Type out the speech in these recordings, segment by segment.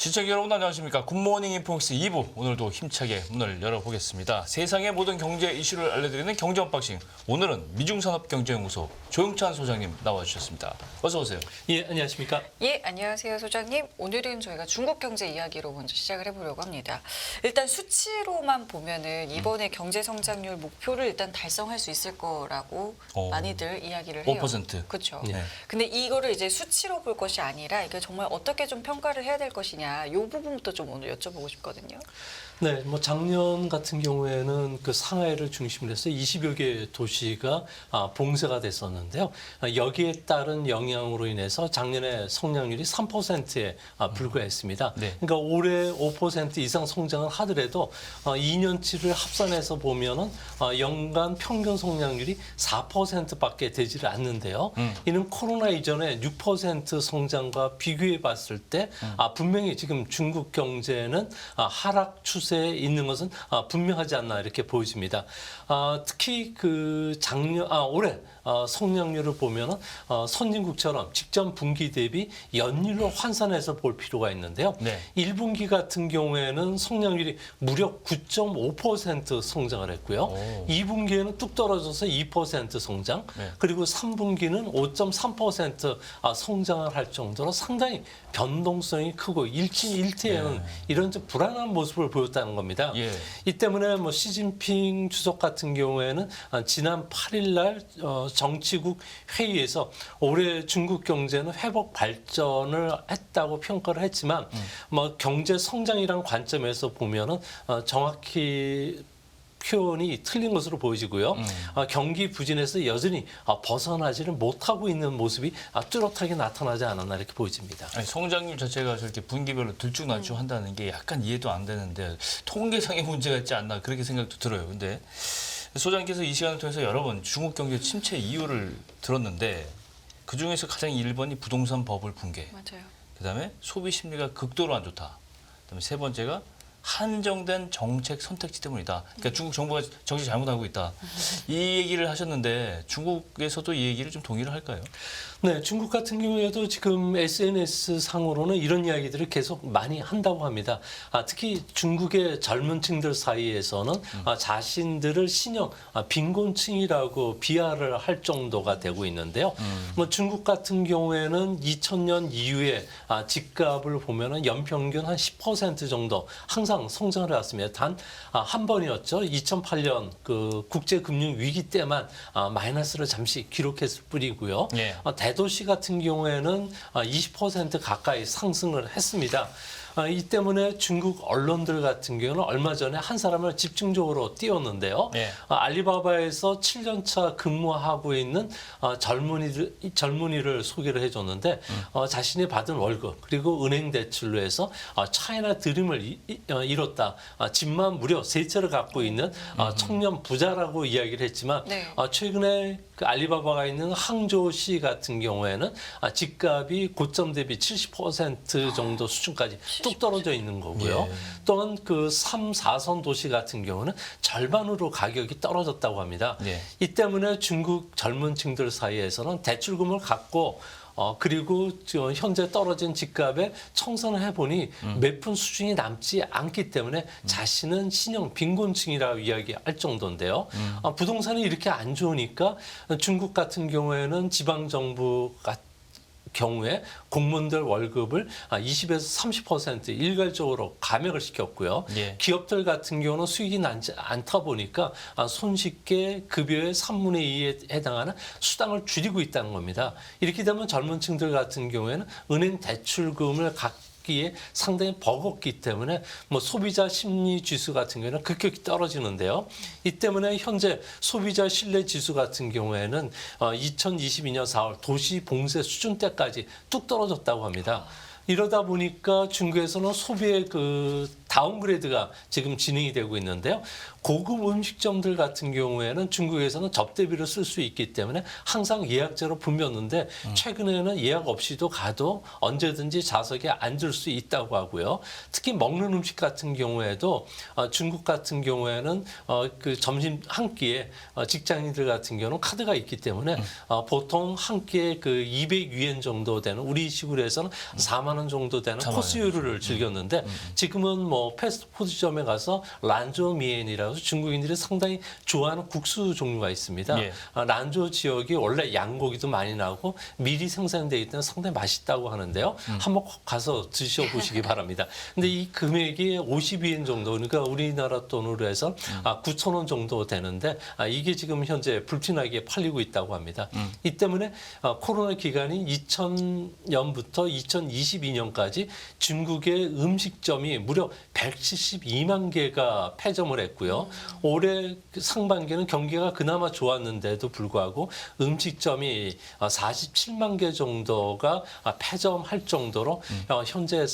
시청자 여러분 안녕하십니까. 굿모닝 인포맥스 2부 오늘도 힘차게 문을 열어보겠습니다. 세상의 모든 경제 이슈를 알려드리는 경제 언박싱. 오늘은 미중산업경제연구소 조영찬 소장님 나와주셨습니다. 어서 오세요. 예, 안녕하십니까. 예, 안녕하세요, 소장님. 오늘은 저희가 중국 경제 이야기로 먼저 시작을 해보려고 합니다. 일단 수치로만 보면은 이번에 경제 성장률 목표를 일단 달성할 수 있을 거라고 많이들 이야기를 해요. 5%. 그렇죠. 네. 근데 이거를 이제 수치로 볼 것이 아니라 이게 정말 어떻게 좀 평가를 해야 될 것이냐, 이 부분부터 좀 오늘 여쭤보고 싶거든요. 네, 뭐 작년 같은 경우에는 그 상하이를 중심으로 해서 20여 개 도시가 봉쇄가 됐었는데요. 여기에 따른 영향으로 인해서 작년에 성장률이 3%에 불과했습니다. 네. 그러니까 올해 5% 이상 성장을 하더라도 2년치를 합산해서 보면은 연간 평균 성장률이 4%밖에 되지를 않는데요. 이는 코로나 이전에 6% 성장과 비교해 봤을 때 분명히 지금 중국 경제는 하락 추세에 있는 것은 분명하지 않나 이렇게 보여집니다. 특히 그 올해 성장률을 보면은 선진국처럼 직전 분기 대비 연율로 환산해서 볼 필요가 있는데요. 네. 1분기 같은 경우에는 성장률이 무려 9.5% 성장을 했고요. 2분기에는 뚝 떨어져서 2% 성장, 네. 그리고 3분기는 5.3% 성장을 할 정도로 상당히 변동성이 크고 일진일퇴하는 이런 좀 불안한 모습을 보였다는 겁니다. 예. 이 때문에 뭐 시진핑 주석 같은 경우에는 지난 8일 날 정치국 회의에서 올해 중국 경제는 회복 발전을 했다고 평가를 했지만 뭐 경제 성장이라는 관점에서 보면은 정확히 표현이 틀린 것으로 보여지고요. 경기 부진에서 여전히 벗어나지를 못하고 있는 모습이 뚜렷하게 나타나지 않았나 이렇게 보여집니다. 아니, 성장률 자체가 저렇게 분기별로 들쭉날쭉 한다는 게 약간 이해도 안 되는데 통계상의 문제가 있지 않나 그렇게 생각도 들어요. 근데 소장님께서 이 시간을 통해서 여러 번 중국 경제 침체 이유를 들었는데 그중에서 가장 1번이 부동산 버블 붕괴. 맞아요. 그다음에 소비 심리가 극도로 안 좋다. 그다음에 세 번째가 한정된 정책 선택지 때문이다. 그러니까 중국 정부가 정책 잘못하고 있다. 이 얘기를 하셨는데 중국에서도 이 얘기를 좀 동의를 할까요? 네, 중국 같은 경우에도 지금 SNS 상으로는 이런 이야기들을 계속 많이 한다고 합니다. 특히 중국의 젊은 층들 사이에서는 자신들을 신형 빈곤층이라고 비하를 할 정도가 되고 있는데요. 뭐 중국 같은 경우에는 2000년 이후에 집값을 보면은 연평균 한 10% 정도 항상 성장을 해왔습니다. 단 한 번이었죠. 2008년 그 국제금융 위기 때만 마이너스를 잠시 기록했을 뿐이고요. 예. 대도시 같은 경우에는 20% 가까이 상승을 했습니다. 이 때문에 중국 언론들 같은 경우는 얼마 전에 한 사람을 집중적으로 띄웠는데요. 네. 알리바바에서 7년차 근무하고 있는 젊은이를 소개를 해줬는데 자신이 받은 월급 그리고 은행 대출로 해서 차이나 드림을 이뤘다. 집만 무려 3채를 갖고 있는 청년 부자라고 이야기를 했지만 네. 최근에 그 알리바바가 있는 항저우시 같은 경우에는 집값이 고점 대비 70% 정도 수준까지 뚝 떨어져 있는 거고요. 예. 또한 그 3, 4선 도시 같은 경우는 절반으로 가격이 떨어졌다고 합니다. 예. 이 때문에 중국 젊은 층들 사이에서는 대출금을 갖고 그리고 현재 떨어진 집값에 청산을 해보니 매푼 수준이 남지 않기 때문에 자신은 신형 빈곤층이라고 이야기할 정도인데요. 부동산이 이렇게 안 좋으니까 중국 같은 경우에는 지방정부 경우에 공무원들 월급을 20에서 30% 일괄적으로 감액을 시켰고요. 예. 기업들 같은 경우는 수익이 나지 않다 보니까 손쉽게 급여의 3분의 2에 해당하는 수당을 줄이고 있다는 겁니다. 이렇게 되면 젊은 층들 같은 경우에는 은행 대출금을 기에 상당히 버겁기 때문에 뭐 소비자 심리 지수 같은 경우에는 급격히 떨어지는데요. 이 때문에 현재 소비자 신뢰 지수 같은 경우에는 2022년 4월 도시 봉쇄 수준 때까지 뚝 떨어졌다고 합니다. 이러다 보니까 중국에서는 소비의 그 다운그레이드가 지금 진행이 되고 있는데요. 고급 음식점들 같은 경우에는 중국에서는 접대비를 쓸 수 있기 때문에 항상 예약제로 붐볐는데 최근에는 예약 없이도 가도 언제든지 좌석에 앉을 수 있다고 하고요. 특히 먹는 음식 같은 경우에도 중국 같은 경우에는 그 점심 한 끼에 직장인들 같은 경우는 카드가 있기 때문에 보통 한 끼에 그 200위엔 정도 되는 우리식으로 해서는 4만 원 정도 되는 4만 원. 코스 요리를 즐겼는데 지금은 뭐 패스트푸드점에 가서 란조미엔이라고 중국인들이 상당히 좋아하는 국수 종류가 있습니다. 예. 란조 지역이 원래 양고기도 많이 나고 미리 생산되기 때문에 상당히 맛있다고 하는데요. 한번 꼭 가서 드셔보시기 바랍니다. 근데 이 금액이 50위엔 정도, 그러니까 우리나라 돈으로 해서 9천 원 정도 되는데 이게 지금 현재 불티나게 팔리고 있다고 합니다. 이 때문에 코로나 기간인 2000년부터 2022년까지 중국의 음식점이 무려 172만 개가 폐점을 했고요. 올해 상반기는 경기가 그나마 좋았는데도 불구하고 음식점이 47만 개 정도가 폐점할 정도로 현재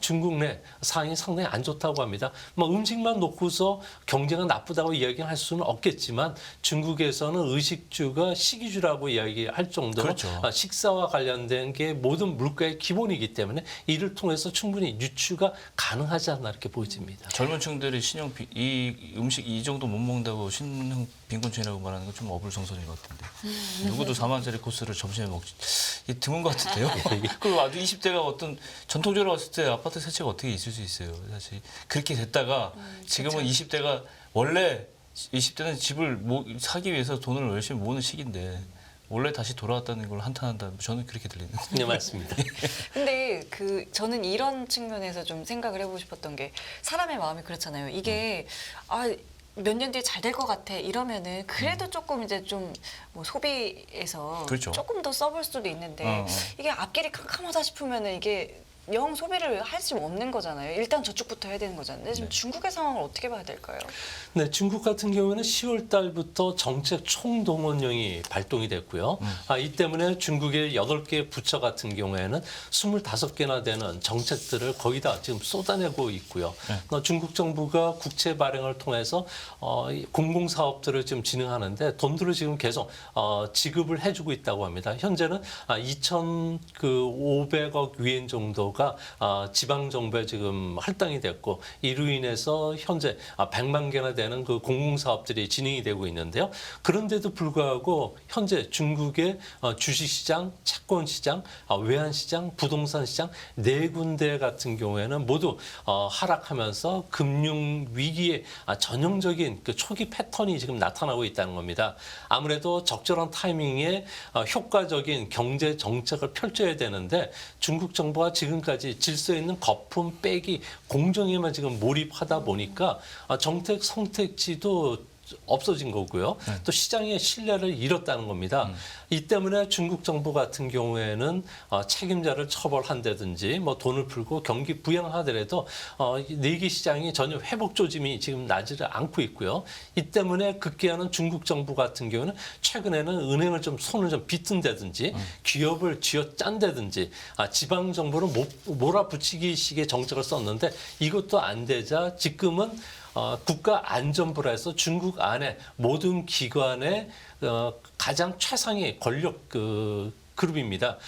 중국 내 상황이 상당히 안 좋다고 합니다. 뭐 음식만 놓고서 경제가 나쁘다고 이야기할 수는 없겠지만 중국에서는 의식주가 식이주라고 이야기할 정도로 그렇죠. 식사와 관련된 게 모든 물가의 기본이기 때문에 이를 통해서 충분히 유추가 가능하지 않나 이렇게 보여집니다. 젊은 층들이 이 음식 이 정도 못 먹는다고 신흥 빈곤층이라고 말하는 건 좀 어불성설인 것 같은데 누구도 4만짜리 코스를 점심에 먹지 이게 드문 것 같은데요. 그리고 아주 20대가 어떤 전통적으로 봤을 때 아파트 세 채가 어떻게 있을 수 있어요. 사실 그렇게 됐다가 지금은 20대가 원래 20대는 집을 사기 위해서 돈을 열심히 모으는 시기인데 원래 다시 돌아왔다는 걸 한탄한다. 저는 그렇게 들리는데. 네, 맞습니다. 근데 저는 이런 측면에서 좀 생각을 해보고 싶었던 게 사람의 마음이 그렇잖아요. 이게 몇 년 뒤에 잘 될 것 같아 이러면은 그래도 조금 이제 좀 뭐 소비에서 그렇죠. 조금 더 써볼 수도 있는데 이게 앞길이 캄캄하다 싶으면은 이게 영 소비를 할 수 없는 거잖아요. 일단 저축부터 해야 되는 거잖아요. 근데 지금 중국의 상황을 어떻게 봐야 될까요? 네, 중국 같은 경우에는 10월 달부터 정책 총동원령이 발동이 됐고요. 이 때문에 중국의 8개 부처 같은 경우에는 25개나 되는 정책들을 거기다 지금 쏟아내고 있고요. 중국 정부가 국채 발행을 통해서 공공사업들을 지금 진행하는데 돈들을 지금 계속 지급을 해주고 있다고 합니다. 현재는 2,500억 위엔 정도가 지방 정부에 지금 할당이 됐고 이로 인해서 현재 100만 개나 되는 그 공공사업들이 진행이 되고 있는데요. 그런데도 불구하고 현재 중국의 주식시장, 채권시장, 외환시장, 부동산시장 네 군데 같은 경우에는 모두 하락하면서 금융위기의 전형적인 그 초기 패턴이 지금 나타나고 있다는 겁니다. 아무래도 적절한 타이밍에 효과적인 경제 정책을 펼쳐야 되는데 중국 정부가 지금까지 질서 있는 거품 빼기 공정에만 지금 몰입하다 보니까 정책 선택지도 없어진 거고요. 또 시장의 신뢰를 잃었다는 겁니다. 이 때문에 중국 정부 같은 경우에는 책임자를 처벌한다든지 뭐 돈을 풀고 경기 부양하더라도 내기 시장이 전혀 회복 조짐이 지금 나지를 않고 있고요. 이 때문에 급기야는 중국 정부 같은 경우는 최근에는 은행을 좀 손을 좀 비튼다든지 기업을 쥐어짠다든지 지방 정부를 몰아붙이기식의 정책을 썼는데 이것도 안 되자 지금은 국가안전부라 해서 중국 안에 모든 기관의 가장 최상의 권력 그룹입니다.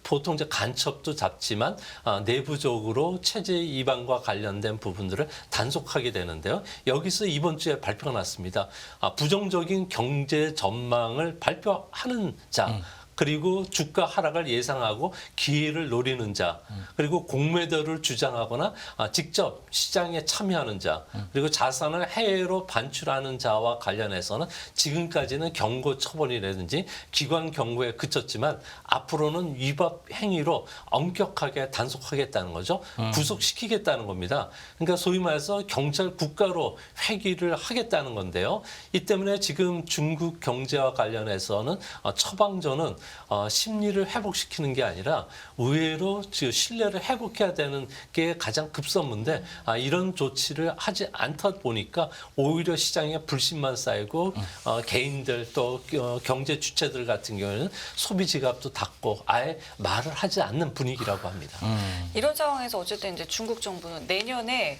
보통 이제 간첩도 잡지만 내부적으로 체제 이반과 관련된 부분들을 단속하게 되는데요. 여기서 이번 주에 발표가 났습니다. 부정적인 경제 전망을 발표하는 자. 그리고 주가 하락을 예상하고 기회를 노리는 자, 그리고 공매도를 주장하거나 직접 시장에 참여하는 자, 그리고 자산을 해외로 반출하는 자와 관련해서는 지금까지는 경고 처벌이라든지 기관 경고에 그쳤지만 앞으로는 위법 행위로 엄격하게 단속하겠다는 거죠. 구속시키겠다는 겁니다. 그러니까 소위 말해서 경찰 국가로 회귀를 하겠다는 건데요. 이 때문에 지금 중국 경제와 관련해서는 처방전은 심리를 회복시키는 게 아니라 의외로 신뢰를 회복해야 되는 게 가장 급선무인데 이런 조치를 하지 않다 보니까 오히려 시장에 불신만 쌓이고 개인들 또 경제 주체들 같은 경우에는 소비 지갑도 닫고 아예 말을 하지 않는 분위기라고 합니다. 이런 상황에서 어쨌든 이제 중국 정부는 내년에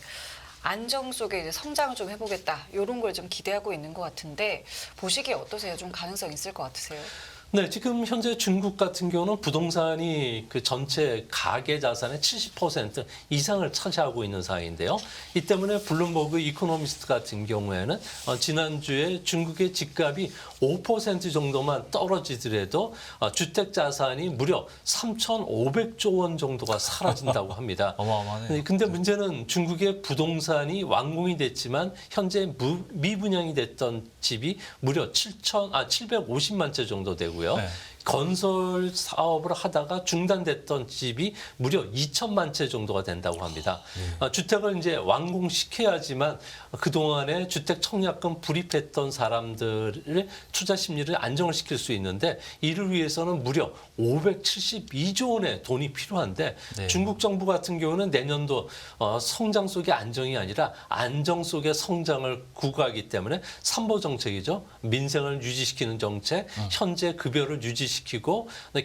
안정 속에 이제 성장을 좀 해보겠다 이런 걸 좀 기대하고 있는 것 같은데 보시기에 어떠세요? 좀 가능성 있을 것 같으세요? 네, 지금 현재 중국 같은 경우는 부동산이 그 전체 가계 자산의 70% 이상을 차지하고 있는 상황인데요. 이 때문에 블룸버그 이코노미스트 같은 경우에는 지난주에 중국의 집값이 5% 정도만 떨어지더라도 주택 자산이 무려 3,500조 원 정도가 사라진다고 합니다. 어마어마하네요. 근데 문제는 중국의 부동산이 완공이 됐지만 현재 미분양이 됐던 집이 무려 750만 채 정도 되고요. 네. 건설 사업을 하다가 중단됐던 집이 무려 2천만 채 정도가 된다고 합니다. 주택을 이제 완공시켜야지만 그동안에 주택 청약금 불입했던 사람들의 투자 심리를 안정을 시킬 수 있는데 이를 위해서는 무려 572조 원의 돈이 필요한데 네. 중국 정부 같은 경우는 내년도 성장 속의 안정이 아니라 안정 속의 성장을 구가하기 때문에 삼보 정책이죠. 민생을 유지시키는 정책, 현재 급여를 유지시키고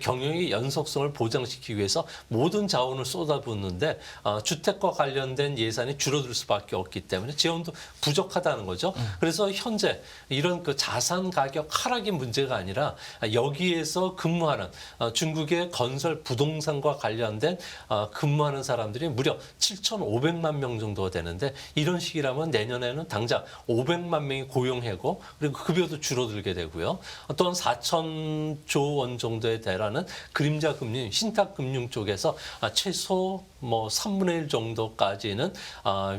경영의 연속성을 보장시키기 위해서 모든 자원을 쏟아붓는데 주택과 관련된 예산이 줄어들 수밖에 없기 때문에 지원도 부족하다는 거죠. 그래서 현재 이런 그 자산 가격 하락이 문제가 아니라 여기에서 근무하는 중국의 건설 부동산과 관련된 근무하는 사람들이 무려 7,500만 명 정도가 되는데 이런 식이라면 내년에는 당장 500만 명이 고용하고 그리고 급여도 줄어들게 되고요. 또한 4,000조 원 정도에 달하는 그림자 금융, 신탁 금융 쪽에서 최소 뭐 3분의 1 정도까지는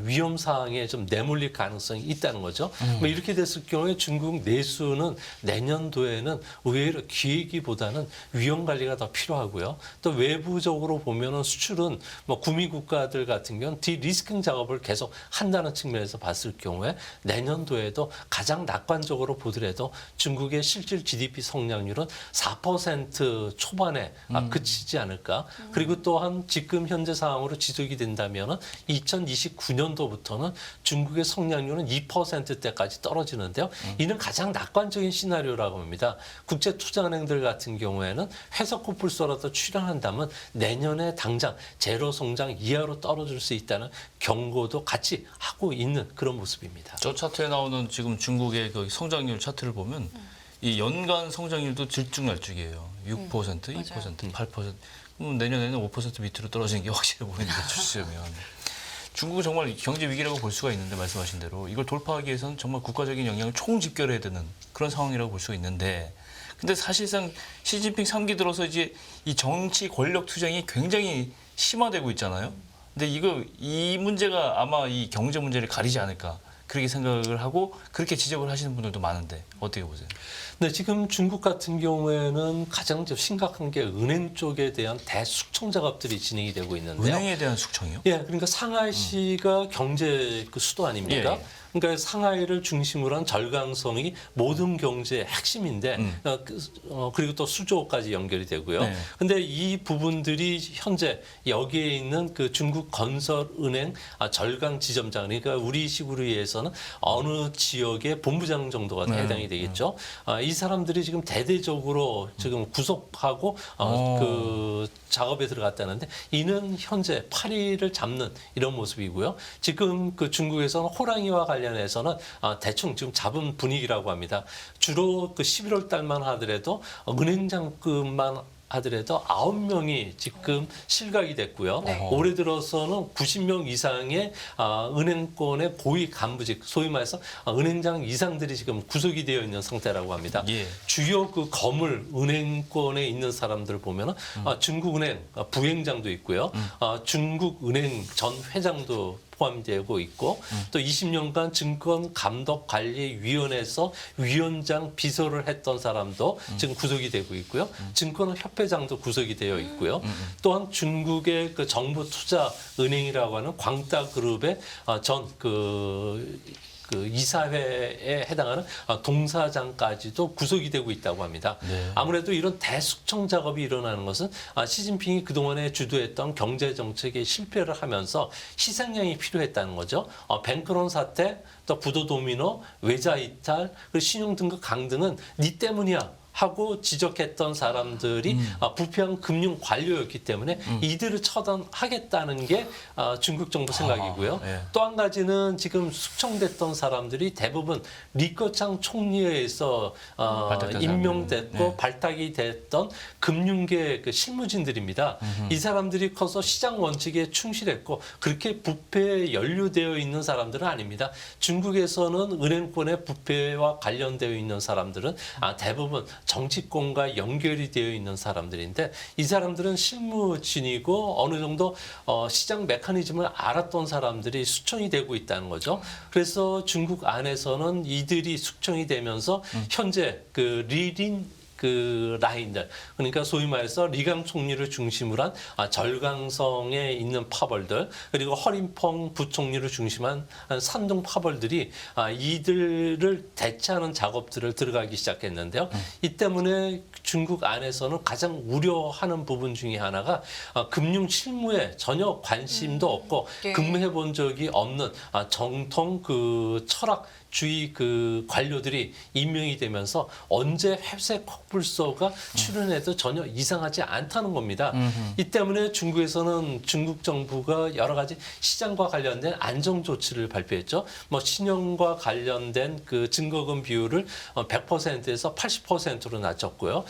위험 사항에 좀 내몰릴 가능성이 있다는 거죠. 뭐 이렇게 됐을 경우에 중국 내수는 내년도에는 의외로 기회기보다는 위험 관리가 더 필요하고요. 또 외부적으로 보면은 수출은 뭐 구미 국가들 같은 경우는 디리스킹 작업을 계속 한다는 측면에서 봤을 경우에 내년도에도 가장 낙관적으로 보더라도 중국의 실질 GDP 성장률은 4% 초반에 그치지 않을까. 그리고 또한 지금 현재 상황으로 지속이 된다면 2029년도부터는 중국의 성장률은 2%대까지 떨어지는데요. 이는 가장 낙관적인 시나리오라고 합니다. 국제투자은행들 같은 경우에는 회사코뿔소라도 출연한다면 내년에 당장 제로 성장 이하로 떨어질 수 있다는 경고도 같이 하고 있는 그런 모습입니다. 저 차트에 나오는 지금 중국의 그 성장률 차트를 보면 이 연간 성장률도 들쭉날쭉이에요. 6%, 2%, 8%. 내년에는 5% 밑으로 떨어지는 게 확실해 보이는데 주시면 중국은 정말 경제 위기라고 볼 수가 있는데 말씀하신 대로 이걸 돌파하기 위해서는 정말 국가적인 역량을 총집결해야 되는 그런 상황이라고 볼 수가 있는데 근데 사실상 시진핑 3기 들어서 이제 이 정치 권력 투쟁이 굉장히 심화되고 있잖아요. 근데 이 문제가 아마 이 경제 문제를 가리지 않을까 그렇게 생각을 하고 그렇게 지적을 하시는 분들도 많은데 어떻게 보세요? 네, 지금 중국 같은 경우에는 가장 심각한 게 은행 쪽에 대한 대숙청 작업들이 진행이 되고 있는데요. 은행에 대한 숙청이요? 예, 그러니까 상하이시가 경제 그 수도 아닙니까? 예. 그러니까 상하이를 중심으로 한 절강성이 모든 경제의 핵심인데 그리고 또 수조까지 연결이 되고요. 네. 근데 이 부분들이 현재 여기에 있는 그 중국 건설은행 절강 지점장 그러니까 우리식으로 해서는 어느 지역의 본부장 정도가 해당이 되겠죠. 이 사람들이 지금 대대적으로 지금 구속하고 그 작업에 들어갔다는데 이는 현재 파리를 잡는 이런 모습이고요. 지금 그 중국에서는 호랑이와 관련해서는 대충 지금 잡은 분위기라고 합니다. 주로 그 11월 달만 하더라도 은행장급만 하더라도 9명이 지금 실각이 됐고요. 네. 올해 들어서는 90명 이상의 은행권의 고위 간부직, 소위 말해서 은행장 이상들이 지금 구속이 되어 있는 상태라고 합니다. 예. 주요 그 거물 은행권에 있는 사람들 보면은 중국은행 부행장도 있고요. 중국은행 전 회장도 포함되고 있고 또 20년간 증권감독관리위원회에서 위원장 비서를 했던 사람도 지금 구속이 되고 있고요. 증권협회장도 구속이 되어 있고요. 또한 중국의 그 정부 투자 은행이라고 하는 광따그룹의 전 그 그 이사회에 해당하는 동사장까지도 구속이 되고 있다고 합니다. 네. 아무래도 이런 대숙청 작업이 일어나는 것은 시진핑이 그동안에 주도했던 경제 정책에 실패를 하면서 희생양이 필요했다는 거죠. 뱅크론 사태, 또 부도 도미노, 외자 이탈, 그리고 신용 등급 강등은 네 때문이야 하고 지적했던 사람들이 부패한 금융 관료였기 때문에 이들을 처단하겠다는 게 중국 정부 생각이고요. 예. 또 한 가지는 지금 숙청됐던 사람들이 대부분 리커창 총리에 의해서 발탁된 임명됐고 사람들. 네. 발탁이 됐던 금융계 그 실무진들입니다. 이 사람들이 커서 시장 원칙에 충실했고 그렇게 부패에 연루되어 있는 사람들은 아닙니다. 중국에서는 은행권의 부패와 관련되어 있는 사람들은 대부분 정치권과 연결이 되어 있는 사람들인데 이 사람들은 실무진이고 어느 정도 시장 메커니즘을 알았던 사람들이 숙청이 되고 있다는 거죠. 그래서 중국 안에서는 이들이 숙청이 되면서 현재 그 리린 그 라인들 그러니까 소위 말해서 리강 총리를 중심으로 한 절강성에 있는 파벌들 그리고 허린펑 부총리를 중심한 산둥 파벌들이 이들을 대체하는 작업들을 들어가기 시작했는데요. 이 때문에 중국 안에서는 가장 우려하는 부분 중에 하나가 금융 실무에 전혀 관심도 없고 예. 근무해 본 적이 없는 정통 그 철학 주의 그 관료들이 임명이 되면서 언제 회색 컵불소가 출연해도 전혀 이상하지 않다는 겁니다. 이 때문에 중국에서는 중국 정부가 여러 가지 시장과 관련된 안정 조치를 발표했죠. 뭐 신용과 관련된 그 증거금 비율을 100%에서 80%로 낮췄고요.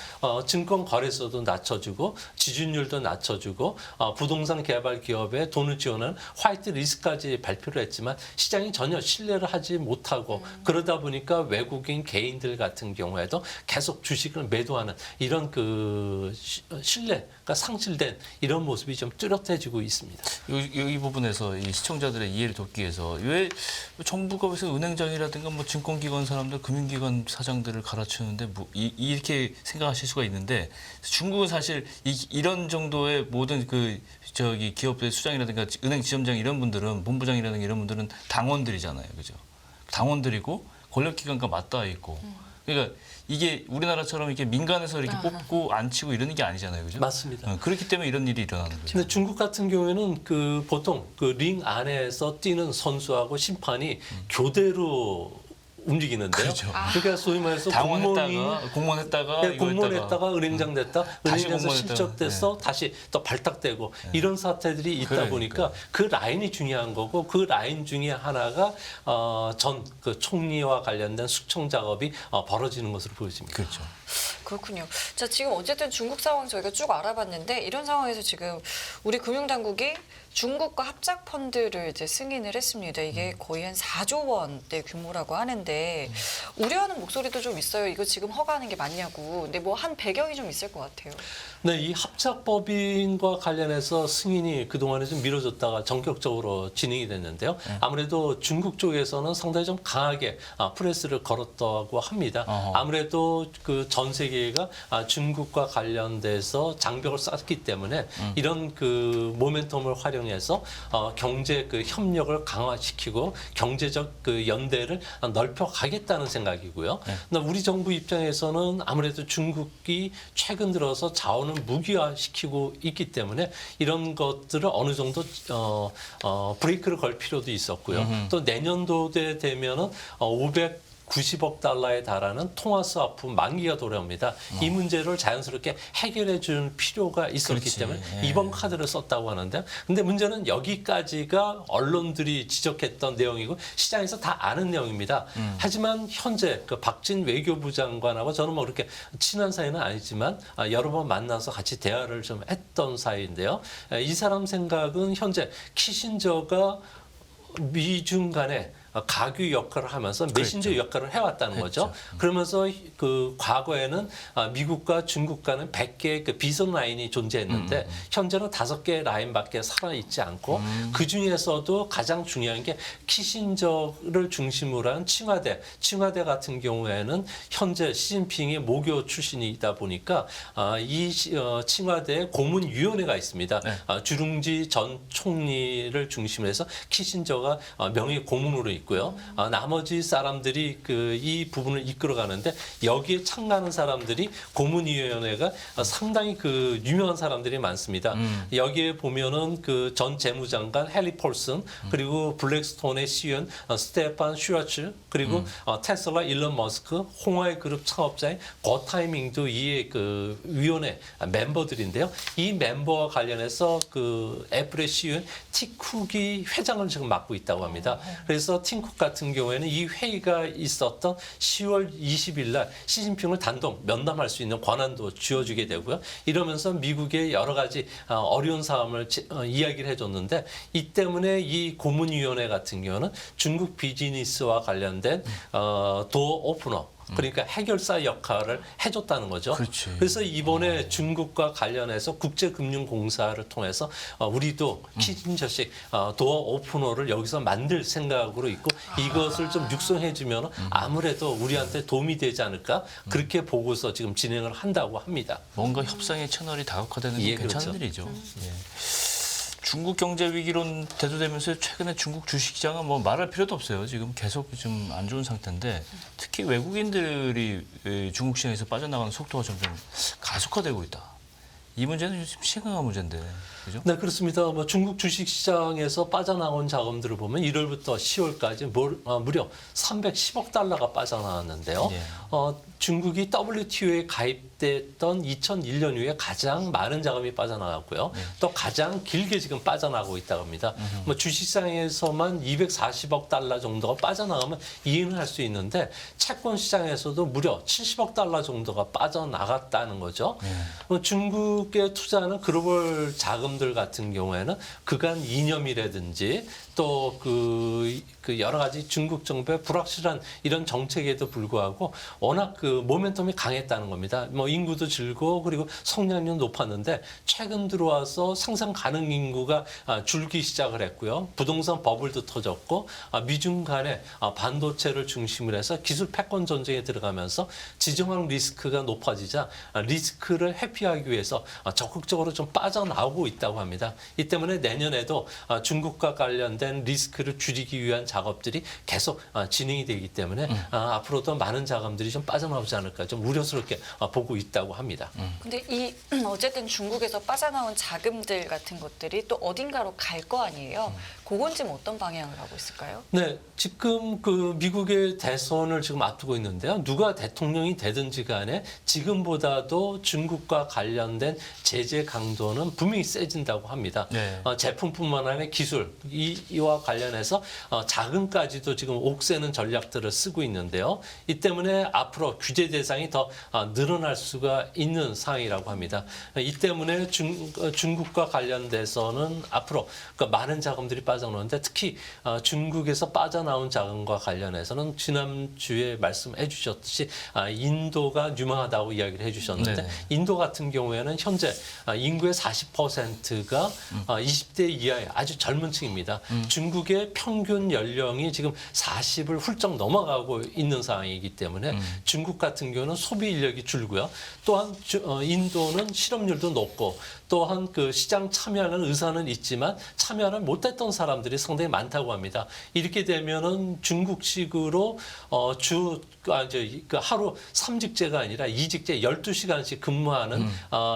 증권 거래소도 낮춰주고 지준율도 낮춰주고 부동산 개발 기업에 돈을 지원하는 화이트 리스트까지 발표를 했지만 시장이 전혀 신뢰를 하지 못하고 그러다 보니까 외국인 개인들 같은 경우에도 계속 주식을 매도하는 이런 그 신뢰가 상실된 이런 모습이 좀 뚜렷해지고 있습니다. 이 부분에서 이 시청자들의 이해를 돕기 위해서 왜 정부가 무슨 은행장이라든가 뭐 증권기관 사람들, 금융기관 사장들을 갈아치우는데 뭐 이렇게 생각하실 수가 있는데 중국은 사실 이런 정도의 모든 그 기업의 수장이라든가 은행 지점장 이런 분들은 본부장이라든가 이런 분들은 당원들이잖아요, 그죠? 당원들이고 권력기관과 맞닿아 있고. 그러니까 이게 우리나라처럼 이렇게 민간에서 이렇게 뽑고 앉히고 이러는 게 아니잖아요, 그죠? 맞습니다. 그렇기 때문에 이런 일이 일어나는 거죠. 근데 중국 같은 경우에는 그 보통 그 링 안에서 뛰는 선수하고 심판이 교대로 움직이는데요. 그렇죠. 그러니까 소위 말해서 공무원했다가 네, 공무원했다가 은행장 됐다, 다시 은행장에서 공무원했다가, 실적돼서 다시 또 발탁되고 이런 사태들이 있다 그러니까. 보니까 그 라인이 중요한 거고 그 라인 중에 하나가 전 그 총리와 관련된 숙청 작업이 벌어지는 것으로 보여집니다. 그렇죠. 그렇군요. 자, 지금 어쨌든 중국 상황 저희가 쭉 알아봤는데 이런 상황에서 지금 우리 금융당국이 중국과 합작 펀드를 이제 승인을 했습니다. 이게 거의 한 4조 원대 규모라고 하는데 우려하는 목소리도 좀 있어요. 이거 지금 허가하는 게 맞냐고. 근데 뭐 한 배경이 좀 있을 것 같아요. 네, 이 합작법인과 관련해서 승인이 그동안에 좀 미뤄졌다가 전격적으로 진행이 됐는데요. 아무래도 중국 쪽에서는 상당히 좀 강하게 프레스를 걸었다고 합니다. 아무래도 그 전 세계가 중국과 관련돼서 장벽을 쌓았기 때문에 이런 그 모멘텀을 활용해서 경제 그 협력을 강화시키고 경제적 그 연대를 넓혀 가겠다는 생각이고요. 근데 우리 정부 입장에서는 아무래도 중국이 최근 들어서 자원을 무기화시키고 있기 때문에 이런 것들을 어느 정도 브레이크를 걸 필요도 있었고요. 또 내년도에 되면은 590억 달러에 달하는 통화 스와프 만기가 돌아옵니다. 이 문제를 자연스럽게 해결해 줄 필요가 있었기 그렇지. 때문에 예. 이번 카드를 썼다고 하는데 근데 문제는 여기까지가 언론들이 지적했던 내용이고 시장에서 다 아는 내용입니다. 하지만 현재 그 박진 외교부 장관하고 저는 뭐 그렇게 친한 사이는 아니지만 여러 번 만나서 같이 대화를 좀 했던 사이인데요. 이 사람 생각은 현재 키신저가 미중 간에 가교 역할을 하면서 메신저 역할을 해왔다는 거죠. 그러면서 그 과거에는 미국과 중국 간은 100개의 그 비선 라인이 존재했는데 현재는 5개의 라인밖에 살아있지 않고 그 중에서도 가장 중요한 게 키신저를 중심으로 한 칭화대 같은 경우에는 현재 시진핑의 모교 출신이다 보니까 이 칭화대에 고문위원회가 있습니다. 주룽지 전 총리를 중심으로 해서 키신저가 명예 고문으로 있고 있고요. 나머지 사람들이 이 부분을 이끌어가는데 여기에 참가하는 사람들이 고문위원회가 상당히 유명한 사람들이 많습니다. 여기에 보면은 전 재무장관 헨리 폴슨 그리고 블랙스톤의 시연 스테판 슈어츠 그리고 테슬라 일론 머스크 홍하이 그룹 창업자인 고타이밍도 이의 위원회 멤버들인데요. 이 멤버와 관련해서 애플의 시연 티쿡이 회장을 지금 맡고 있다고 합니다. 그래서 팀쿡 같은 경우에는 이 회의가 있었던 10월 20일 날 시진핑을 단독 면담할 수 있는 권한도 주어지게 되고요. 이러면서 미국의 여러 가지 어려운 상황을 이야기를 해줬는데 이 때문에 이 고문위원회 같은 경우는 중국 비즈니스와 관련된 도어 오프너 그러니까 해결사 역할을 해줬다는 거죠. 그렇지. 그래서 이번에 중국과 관련해서 국제금융공사를 통해서 우리도 키친저식 도어 오프너를 여기서 만들 생각으로 있고 이것을 좀 육성해주면 아무래도 우리한테 도움이 되지 않을까 그렇게 보고서 지금 진행을 한다고 합니다. 뭔가 협상의 채널이 다각화되는 게 예, 괜찮은 그렇죠. 일이죠. 예. 중국 경제 위기론 대두되면서 최근에 중국 주식시장은 뭐 말할 필요도 없어요. 지금 계속 좀 안 좋은 상태인데 특히 외국인들이 중국 시장에서 빠져나가는 속도가 점점 가속화되고 있다. 이 문제는 좀 심각한 문제인데, 그죠? 네, 그렇습니다. 중국 주식시장에서 빠져나온 자금들을 보면 1월부터 10월까지 무려 310억 달러가 빠져나왔는데요. 예. 중국이 WTO에 가입됐던 2001년 이후에 가장 많은 자금이 빠져나갔고요. 또 가장 길게 지금 빠져나가고 있다고 합니다. 주식시장에서만 240억 달러 정도가 빠져나가면 이해는 할 수 있는데 채권 시장에서도 무려 70억 달러 정도가 빠져나갔다는 거죠. 중국에 투자하는 글로벌 자금들 같은 경우에는 그간 이념이라든지 또 여러 가지 중국 정부의 불확실한 이런 정책에도 불구하고 워낙 모멘텀이 강했다는 겁니다. 인구도 줄고 그리고 성장률 높았는데 최근 들어와서 상상 가능 인구가 줄기 시작을 했고요. 부동산 버블도 터졌고 미중 간의 반도체를 중심으로 해서 기술 패권 전쟁에 들어가면서 지정학 리스크가 높아지자 리스크를 회피하기 위해서 적극적으로 좀 빠져나오고 있다고 합니다. 이 때문에 내년에도 중국과 관련된 리스크를 줄이기 위한 작업들이 계속 진행이 되기 때문에 앞으로도 많은 자금들이 좀 빠져나오지 않을까 좀 우려스럽게 보고 있다고 합니다. 근데 어쨌든 중국에서 빠져나온 자금들 같은 것들이 또 어딘가로 갈 거 아니에요. 그건 지금 어떤 방향을 하고 있을까요? 네, 지금 미국의 대선을 지금 앞두고 있는데요. 누가 대통령이 되든지 간에 지금보다도 중국과 관련된 제재 강도는 분명히 세진다고 합니다. 네. 제품뿐만 아니라 기술 이와 관련해서 자금까지도 지금 옥새는 전략들을 쓰고 있는데요. 이 때문에 앞으로 규제 대상이 더 늘어날 수가 있는 상황이라고 합니다. 이 때문에 중국과 관련돼서는 앞으로 많은 자금들이 빠져나오는데 특히 중국에서 빠져나온 자금과 관련해서는 지난주에 말씀해 주셨듯이 인도가 유망하다고 이야기를 해 주셨는데 네. 인도 같은 경우에는 현재 인구의 40%가 20대 이하의 아주 젊은 층입니다. 중국의 평균 연령이 지금 40을 훌쩍 넘어가고 있는 상황이기 때문에 중국 같은 경우는 소비 인력이 줄고요. 또한 인도는 실업률도 높고 또한 시장 참여하는 의사는 있지만 참여를 못했던 사람들이 상당히 많다고 합니다. 이렇게 되면은 중국식으로 하루 3직제가 아니라 2직제 12시간씩 근무하는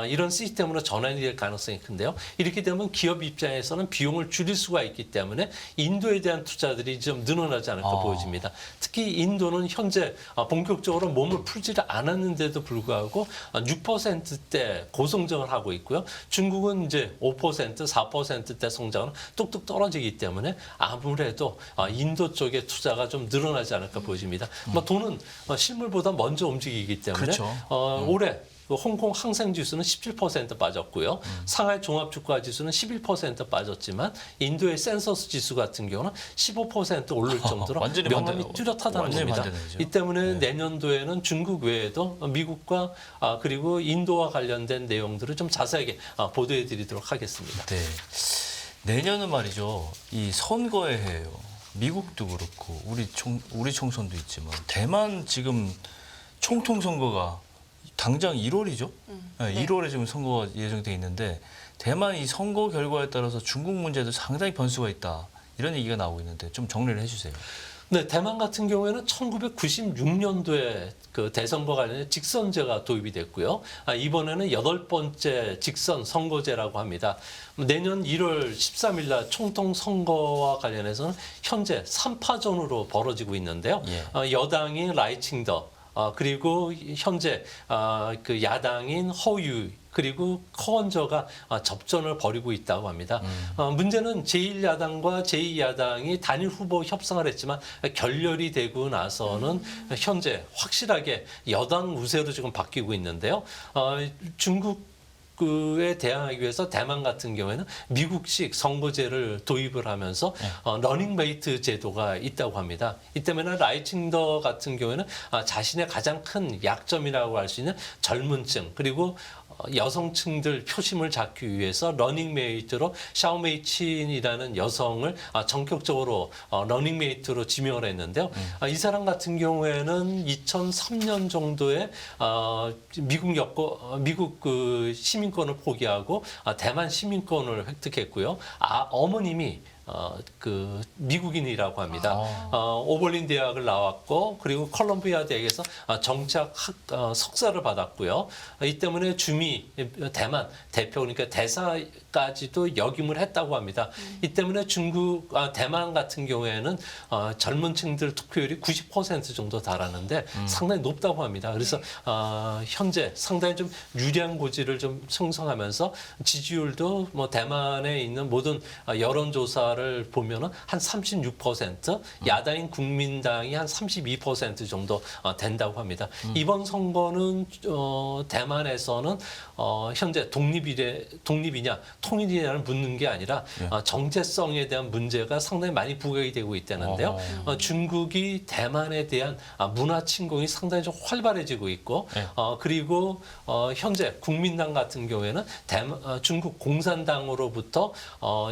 이런 시스템으로 전환이 될 가능성이 큰데요. 이렇게 되면 기업 입장에서는 비용을 줄일 수가 있기 때문에 인도에 대한 투자들이 좀 늘어나지 않을까 보여집니다. 특히 인도는 현재 본격적으로 몸을 풀지를 않았는데도 불구하고 6%대 고성장을 하고 있고요. 중국은 이제 5%, 4%대 성장은 뚝뚝 떨어지기 때문에 아무래도 인도 쪽의 투자가 좀 늘어나지 않을까 보여집니다. 돈은 실물보다 먼저 움직이기 때문에 그렇죠. 올해 홍콩 항생지수는 17% 빠졌고요. 상하이 종합주가지수는 11% 빠졌지만 인도의 센서스 지수 같은 경우는 15% 오를 정도로 완전히 명암이 뚜렷하다는 완전히 겁니다. 반대되죠. 이 때문에 내년도에는 중국 외에도 미국과 그리고 인도와 관련된 내용들을 좀 자세하게 보도해 드리도록 하겠습니다. 네. 내년은 말이죠. 이 선거의 해예요. 미국도 그렇고 우리 총선도 있지만 대만 지금 총통 선거가 당장 1월이죠. 네, 1월에 지금 선거가 예정돼 있는데 대만 이 선거 결과에 따라서 중국 문제도 상당히 변수가 있다. 이런 얘기가 나오고 있는데 좀 정리를 해주세요. 네, 대만 같은 경우에는 1996년도에 그 대선과 관련해 직선제가 도입이 됐고요. 이번에는 8번째 직선 선거제라고 합니다. 내년 1월 13일 날 총통 선거와 관련해서는 현재 3파전으로 벌어지고 있는데요. 예. 여당이 라이칭더, 그리고 현재 그 야당인 허유 그리고 커원저가 접전을 벌이고 있다고 합니다. 문제는 제1야당과 제2야당이 단일 후보 협상을 했지만 결렬이 되고 나서는 현재 확실하게 여당 우세로 지금 바뀌고 있는데요. 중국 에 대항하기 위해서 대만 같은 경우에는 미국식 선거제를 도입을 하면서 러닝메이트 제도가 있다고 합니다. 이 때문에 라이칭더 같은 경우에는 자신의 가장 큰 약점이라고 할 수 있는 젊은층 그리고 여성층들 표심을 잡기 위해서 러닝메이트로 샤오메이친이라는 여성을 전격적으로 러닝메이트로 지명을 했는데요. 이 사람 같은 경우에는 2003년 정도에 미국 그 시민권을 포기하고 대만 시민권을 획득했고요. 어머님이 그 미국인이라고 합니다. 오벌린 대학을 나왔고 그리고 콜롬비아 대학에서 정치학 석사를 받았고요. 이 때문에 주미 대만 대표 그러니까 대사까지도 역임을 했다고 합니다. 이 때문에 대만 같은 경우에는 젊은층들 투표율이 90% 정도 달하는데 상당히 높다고 합니다. 그래서 현재 상당히 좀 유리한 고지를 좀 형성하면서 지지율도 뭐 대만에 있는 모든 여론조사를 보면은 한 36%, 야당인 국민당이 한 32% 정도 된다고 합니다. 이번 선거는 대만에서는 현재 독립이냐 통일이냐를 묻는 게 아니라 정체성에 대한 문제가 상당히 많이 부각이 되고 있다는데요. 중국이 대만에 대한 문화 침공이 상당히 좀 활발해지고 있고 그리고 현재 국민당 같은 경우에는 중국 공산당으로부터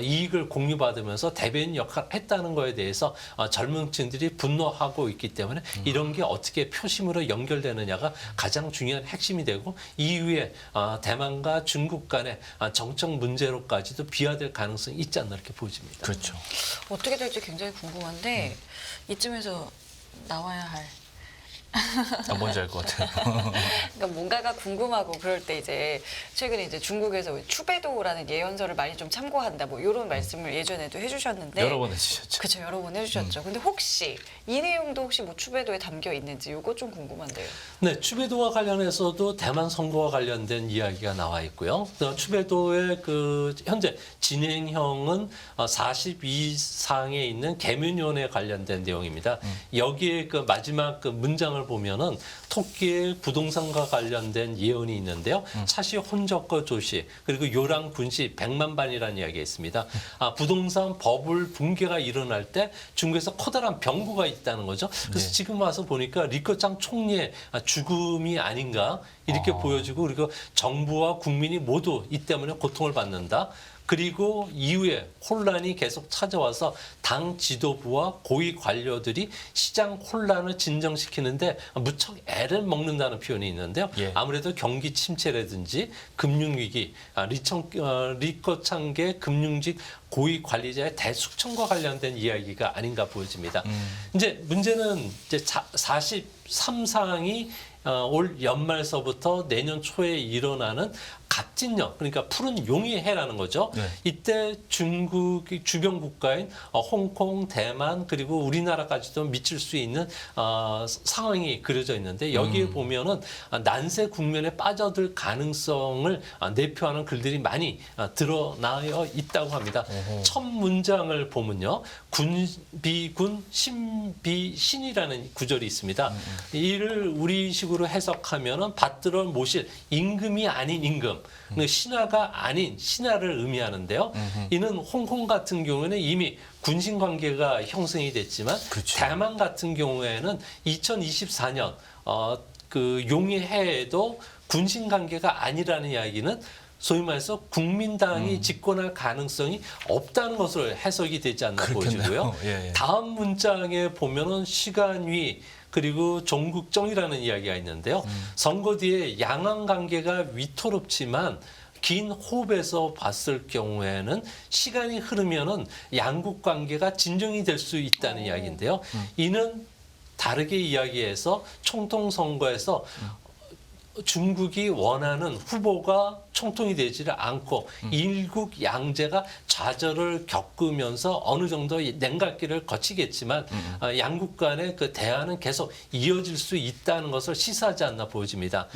이익을 공유받으면서 대변인 역할을 했다는 거에 대해서 젊은층들이 분노하고 있기 때문에 이런 게 어떻게 표심으로 연결되느냐가 가장 중요한 핵심이 되고 이후에 대만과 중국 간의 정적 문제로까지도 비화될 가능성이 있지 않나 이렇게 보여집니다. 그렇죠. 어떻게 될지 굉장히 궁금한데 이쯤에서 나와야 할 뭔지 알 것 같아요. 그러니까 뭔가가 궁금하고 그럴 때 이제 최근에 이제 중국에서 추배도라는 예언서를 많이 좀 참고한다 뭐 이런 말씀을 예전에도 해주셨는데 여러 번 해주셨죠. 그렇죠, 여러 번 해주셨죠. 근데 혹시 이 내용도 혹시 뭐 추배도에 담겨 있는지 이거 좀 궁금한데요. 네, 추배도와 관련해서도 대만 선거와 관련된 이야기가 나와 있고요. 추배도의 그 현재 진행형은 42상에 있는 계문위원회에 관련된 내용입니다. 여기에 그 마지막 그 문장을 보면은 토끼의 부동산과 관련된 예언이 있는데요. 차시 혼적거 조시 그리고 요랑 군시 100만 반이라는 이야기가 있습니다. 부동산 버블 붕괴가 일어날 때 중국에서 커다란 병구가 있다는 거죠. 그래서 지금 와서 보니까 리커창 총리의 죽음이 아닌가 이렇게 보여지고 그리고 정부와 국민이 모두 이 때문에 고통을 받는다. 그리고 이후에 혼란이 계속 찾아와서 당 지도부와 고위 관료들이 시장 혼란을 진정시키는데 무척 애를 먹는다는 표현이 있는데요. 아무래도 경기 침체라든지 금융위기, 리커창계 금융직 고위 관리자의 대숙청과 관련된 이야기가 아닌가 보여집니다. 이제 문제는 이제 43상이 올 연말서부터 내년 초에 일어나는 갑진년, 그러니까 푸른 용의 해라는 거죠. 이때 중국의 주변 국가인 홍콩, 대만 그리고 우리나라까지도 미칠 수 있는 상황이 그려져 있는데 여기에 보면은 난세 국면에 빠져들 가능성을 내표하는 글들이 많이 드러나여 있다고 합니다. 첫 문장을 보면요. 군비군 신비신이라는 구절이 있습니다. 이를 우리식으로 해석하면은 받들어 모실 임금이 아닌 임금, 신하가 아닌 신하를 의미하는데요. 이는 홍콩 같은 경우에는 이미 군신 관계가 형성이 됐지만 대만 같은 경우에는 2024년 그 용의 해에도 군신 관계가 아니라는 이야기는 소위 말해서 국민당이 집권할 가능성이 없다는 것으로 해석이 되지 않나 보여지고요. 다음 문장에 보면은 시간위 그리고 종국정이라는 이야기가 있는데요. 선거 뒤에 양안 관계가 위태롭지만 긴 호흡에서 봤을 경우에는 시간이 흐르면은 양국 관계가 진정이 될 수 있다는 이야기인데요. 이는 다르게 이야기해서 총통 선거에서 중국이 원하는 후보가 총통이 되지를 않고 일국 양제가 좌절을 겪으면서 어느 정도 냉각기를 거치겠지만 양국 간의 그 대화는 계속 이어질 수 있다는 것을 시사하지 않나 보여집니다.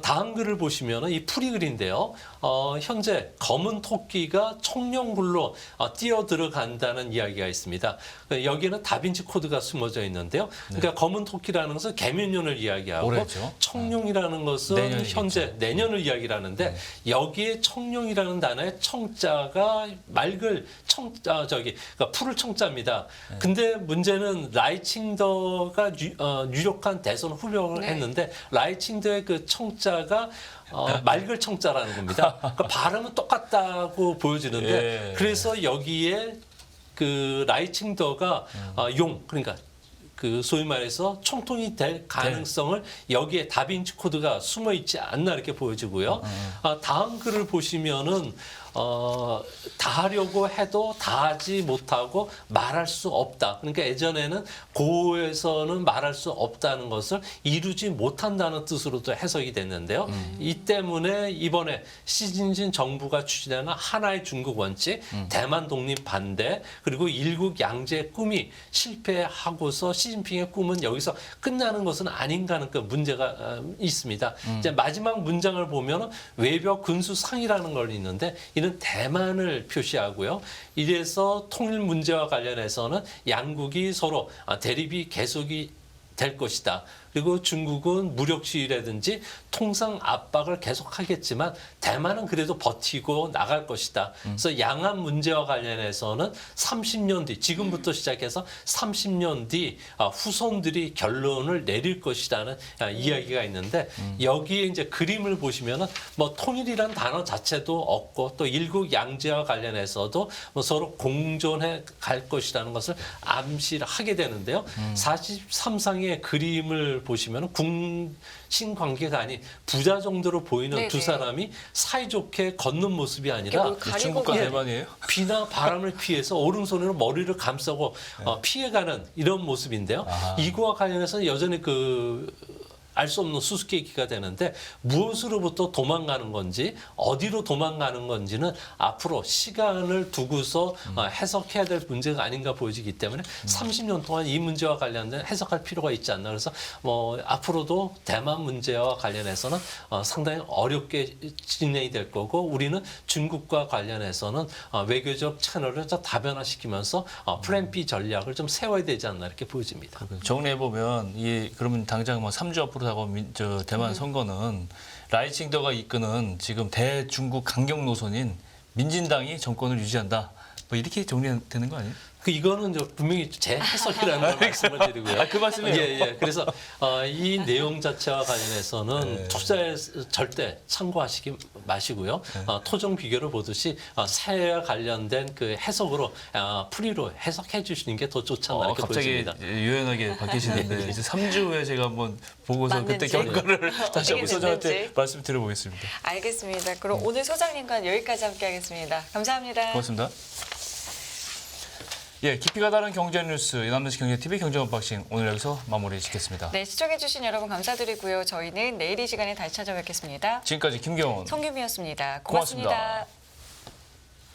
다음 글을 보시면 이 풀이 글인데요. 현재 검은 토끼가 청룡굴로 뛰어 들어간다는 이야기가 있습니다. 여기에는 다빈치 코드가 숨어져 있는데요. 그러니까 검은 토끼라는 것은 개면년을 이야기하고 올해죠. 청룡이라는 것은 내년이겠죠. 현재 내년을 이야기를 하는데 여기에 청룡이라는 단어의 청자가 맑을 그러니까 푸를 청자입니다. 근데 문제는 라이칭더가 유력한 대선 후보를 네. 했는데 라이칭더의 그 청자가 맑을 청자라는 겁니다. 그러니까 발음은 똑같다고 보여지는데 예. 그래서 여기에 그 라이칭더가 그러니까 그 소위 말해서 총통이 될 가능성을 여기에 다빈치 코드가 숨어 있지 않나 이렇게 보여지고요. 다음 글을 보시면은 다 하려고 해도 다 하지 못하고 말할 수 없다. 그러니까 예전에는 고에서는 말할 수 없다는 것을 이루지 못한다는 뜻으로도 해석이 됐는데요. 이 때문에 이번에 시진진 정부가 추진하는 하나의 중국 원칙, 대만 독립 반대, 그리고 일국 양제의 꿈이 실패하고서 시진핑의 꿈은 여기서 끝나는 것은 아닌가 하는 그 문제가 있습니다. 이제 마지막 문장을 보면 외벽 군수 상이라는 걸 있는데 이는 대만을 표시하고요. 이래서 통일 문제와 관련해서는 양국이 서로 대립이 계속이 될 것이다. 그리고 중국은 무력 시위라든지 통상 압박을 계속하겠지만 대만은 그래도 버티고 나갈 것이다. 그래서 양안 문제와 관련해서는 30년 뒤, 지금부터 시작해서 30년 뒤 후손들이 결론을 내릴 것이라는 이야기가 있는데 여기에 이제 그림을 보시면은 뭐 통일이란 단어 자체도 없고 또 일국 양제와 관련해서도 뭐 서로 공존해 갈 것이라는 것을 암시를 하게 되는데요. 43상의 그림을 보시면 궁신 관계가 아닌 부자 정도로 보이는 네네. 두 사람이 사이좋게 걷는 모습이 이게 아니라 뭘 가리고 중국과 가는- 대만이에요? 비나 바람을 피해서 오른손으로 머리를 감싸고 피해가는 이런 모습인데요. 아하. 이거와 관련해서 여전히 알 수 없는 수수께끼가 되는데 무엇으로부터 도망가는 건지 어디로 도망가는 건지는 앞으로 시간을 두고서 해석해야 될 문제가 아닌가 보여지기 때문에 30년 동안 이 문제와 관련된 해석할 필요가 있지 않나. 그래서 뭐 앞으로도 대만 문제와 관련해서는 상당히 어렵게 진행이 될 거고 우리는 중국과 관련해서는 외교적 채널을 좀 다변화시키면서 플랜 B 전략을 좀 세워야 되지 않나 이렇게 보여집니다. 정리해 보면 그러면 당장 뭐 3주 앞으로 다가온 대만 선거는 라이칭더가 이끄는 지금 대중국 강경 노선인 민진당이 정권을 유지한다. 뭐 이렇게 정리되는 거 아니에요? 이거는 분명히 제 해석이라는 걸 말씀을 드리고요. 그 말씀이에요. 예. 그래서 이 내용 자체와 관련해서는 투자에 절대 참고하시기 마시고요. 토종 비교를 보듯이 새해와 관련된 그 해석으로 풀이로 해석해 주시는 게 더 좋지 않나 이렇게 갑자기 보여집니다. 유연하게 바뀌시는데 이제 3주 후에 제가 한번 보고서 그때 맞는지, 결과를 다시 한번 어떻게 소장한테 됐는지. 말씀드려보겠습니다. 알겠습니다. 그럼 오늘 소장님과 여기까지 함께하겠습니다. 감사합니다. 고맙습니다. 예, 깊이가 다른 경제 뉴스 이남도시 경제TV 경제 언박싱 오늘 여기서 마무리 짓겠습니다. 네, 시청해주신 여러분 감사드리고요. 저희는 내일 이 시간에 다시 찾아뵙겠습니다. 지금까지 김경원 성규미였습니다. 고맙습니다. 고맙습니다.